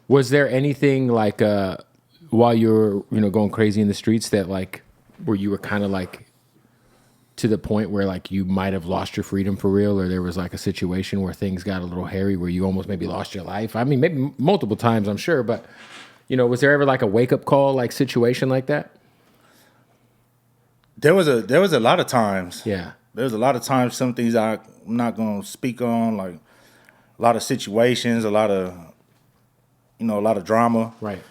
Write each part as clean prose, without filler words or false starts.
Was there anything like while you were going crazy in the streets that like where you were kind of like to the point where like you might have lost your freedom for real, or there was like a situation where things got a little hairy where you almost maybe lost your life? I mean, maybe multiple times, I'm sure, but was there ever like a wake up call like situation like that? There was a lot of times. Yeah. There was a lot of times, some things I'm not going to speak on, like a lot of situations, a lot of drama. Right.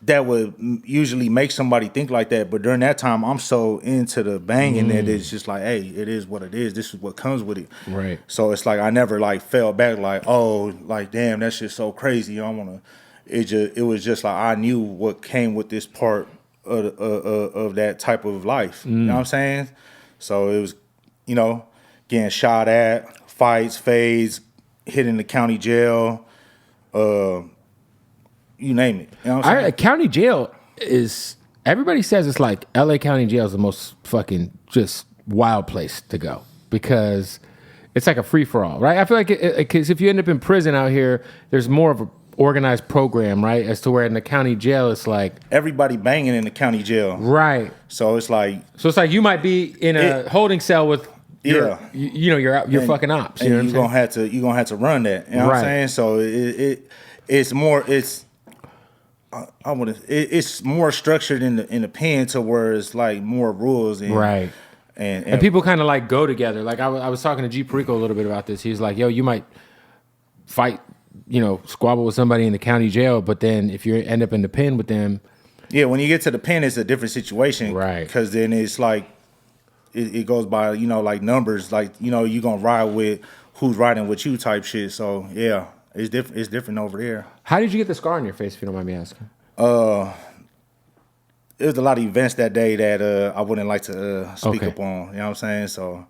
That would usually make somebody think like that. But during that time, I'm so into the banging that it's just like, hey, it is what it is. This is what comes with it. Right. So it's like I never like fell back like, oh, like, damn, that shit's so crazy. I want to. It was just like I knew what came with this part of that type of life. You know what I'm saying? So it was, getting shot at, fights, fades, hitting the county jail, you name it. You know what I'm saying? County jail is, everybody says it's like LA County jail is the most fucking just wild place to go because it's like a free for all, right? I feel like because if you end up in prison out here, there's more of a organized program, right? As to where in the county jail, it's like everybody banging in the county jail, right? So it's like you might be in a holding cell with your fucking ops. And you're gonna have to run that. You know what I'm saying? So it's more it's more structured in the pen to where it's like more rules and right. And people kind of like go together. Like I was talking to G Perico a little bit about this. He was like, "Yo, you might fight." Squabble with somebody in the county jail, but then if you end up in the pen with them, when you get to the pen, it's a different situation, right? Because then it's like it goes by like numbers, like you gonna ride with who's riding with you type shit. So yeah, it's different. It's different over there. How did you get the scar on your face, if you don't mind me asking? It was a lot of events that day that I wouldn't like to speak up on. You know what I'm saying? So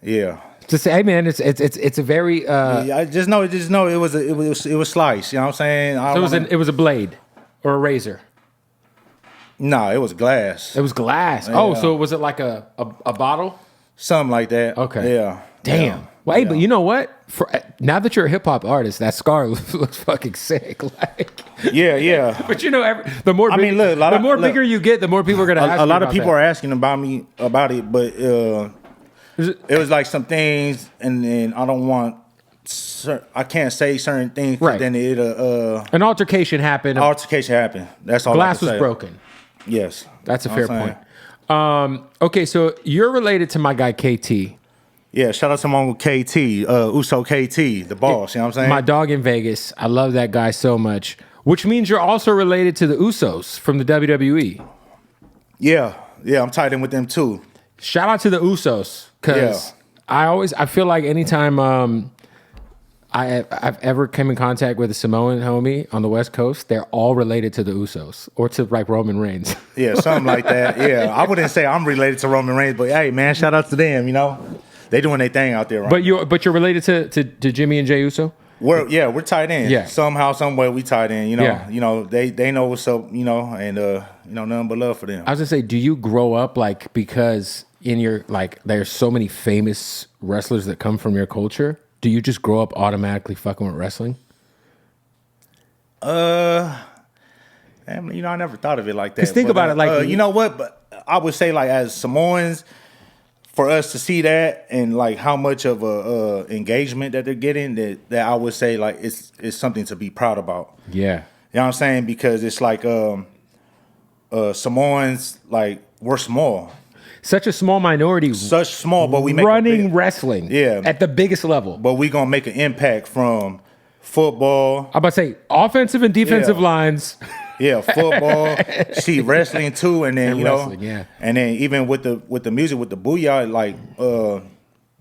yeah. To say, hey man, it's a very. I just know it was sliced. You know what I'm saying? It was a blade or a razor. No, it was glass. It was glass. Yeah. Oh, so was it like a bottle? Something like that. Okay. Yeah. Damn. Yeah. Well, hey, but you know what? Now that you're a hip hop artist, that scar looks fucking sick. Like. Yeah. But the more bigger you get, the more people are gonna ask. A lot of people are asking about it, but. It was like some things, and then I don't want. I can't say certain things. Right. Then an altercation happened. That's all. Glass was broken. Yes, that's a fair point. Okay, so you're related to my guy KT. Yeah, shout out to my uncle KT, Uso KT, the boss. You know what I'm saying? My dog in Vegas. I love that guy so much. Which means you're also related to the Usos from the WWE. Yeah, I'm tied in with them too. Shout out to the Usos, because I feel like anytime I've ever come in contact with a Samoan homie on the West Coast, they're all related to the Usos or to like Roman Reigns. Yeah, something like that. Yeah, I wouldn't say I'm related to Roman Reigns, but hey, man, shout out to them. They doing their thing out there. Right but you're related to Jimmy and Jey Uso. We're tied in. Yeah, somehow, some way we tied in. They know what's up. And nothing but love for them. I was gonna say, do you grow up like because in your like there's so many famous wrestlers that come from your culture? Do you just grow up automatically fucking with wrestling? I never thought of it like that. Because think about it, like you know what? But I would say, like, as Samoans, for us to see that and like how much of a engagement that they're getting, that I would say like it's something to be proud about. Yeah, you know what I'm saying? Because it's like Samoans, like, we're small. Such a small minority. Such small, but we make running wrestling. Yeah, at the biggest level. But we gonna make an impact from football. I'm about to say offensive and defensive lines. Yeah, football. See, wrestling too, and then and then even with the music, with the Booyah, like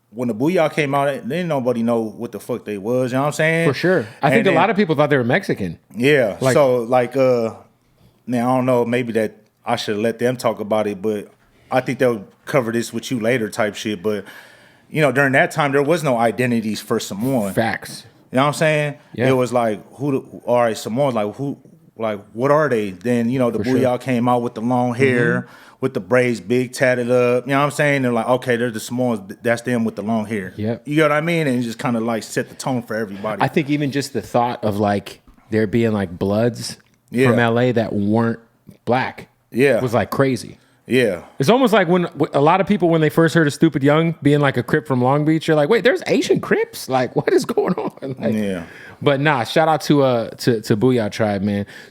when the Booyah came out, didn't nobody know what the fuck they was. You know what I'm saying? For sure. I think a lot of people thought they were Mexican. Yeah. So like now I don't know, maybe that I should let them talk about it, but I think they'll cover this with you later type shit. But during that time there was no identities for Samoan. Facts. You know what I'm saying? Yeah. It was like all right, Samoans, like who, like what are they? Then the Booyah came out with the long hair, with the braids big tatted up. You know what I'm saying? They're like, okay, they're the Samoans. That's them with the long hair. Yep. You know what I mean? And it just kind of like set the tone for everybody. I think even just the thought of like there being like Bloods Yeah. from LA that weren't black. Yeah. Was like crazy. Yeah. It's almost like when a lot of people, when they first heard of Stupid Young being like a Crip from Long Beach, you're like, wait, there's Asian Crips? Like, what is going on? Like, Yeah. But nah, shout out to Booyah Tribe, man.